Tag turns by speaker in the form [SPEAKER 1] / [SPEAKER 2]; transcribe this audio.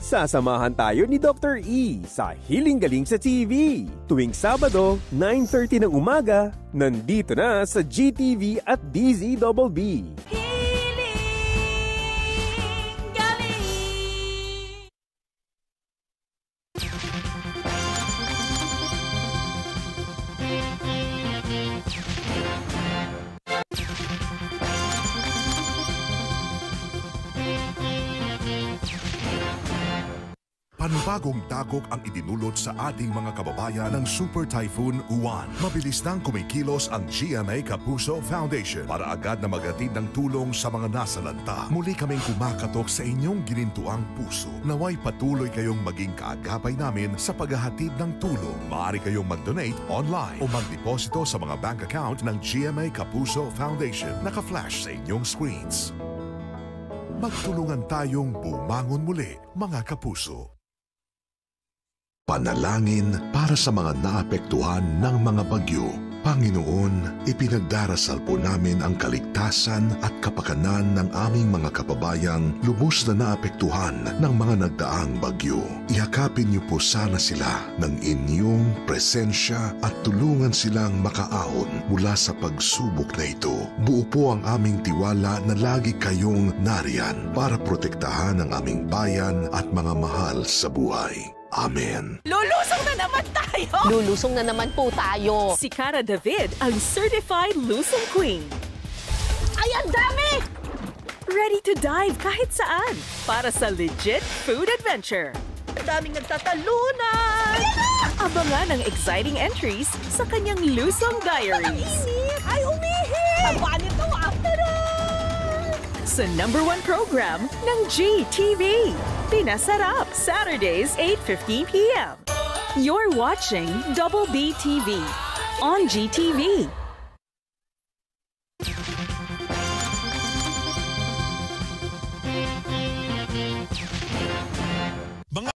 [SPEAKER 1] Sasamahan tayo ni Dr. E sa Hiling Galing sa TV. Tuwing Sabado, 9:30 ng umaga, nandito na sa GTV at DZBB.
[SPEAKER 2] Panibagong dagok ang idinulot sa ating mga kababayan ng Super Typhoon Uwan. Mabilis nang kumikilos ang GMA Kapuso Foundation para agad na maghatid ng tulong sa mga nasalanta. Muli kaming kumakatok sa inyong ginintuang puso. Naway patuloy kayong maging kaagapay namin sa paghahatid ng tulong. Maaari kayong mag-donate online o magdeposito sa mga bank account ng GMA Kapuso Foundation. Naka-flash sa inyong screens. Magtulungan tayong bumangon muli, mga kapuso. Panalangin para sa mga naapektuhan ng mga bagyo. Panginoon, ipinagdarasal po namin ang kaligtasan at kapakanan ng aming mga kababayang lubos na naapektuhan ng mga nagdaang bagyo. Yakapin niyo po sana sila ng inyong presensya at tulungan silang makaahon mula sa pagsubok na ito. Buo po ang aming tiwala na lagi kayong nariyan para protektahan ang aming bayan at mga mahal sa buhay. Amen.
[SPEAKER 3] Lulusong na naman tayo!
[SPEAKER 4] Lulusong na naman po tayo.
[SPEAKER 3] Si Cara David, ang Certified Lusong Queen.
[SPEAKER 4] Ay, ang dami!
[SPEAKER 3] Ready to dive kahit saan para sa legit food adventure.
[SPEAKER 4] Ang daming nagtatalunan!
[SPEAKER 3] Abangan ang exciting entries sa kanyang Lusong Diaries.
[SPEAKER 4] Ay, umihi! Taba nito, afternoon!
[SPEAKER 3] Sa #1 program ng GTV. Pinasarap, Saturdays, 8:15 p.m. You're watching Double B TV on GTV.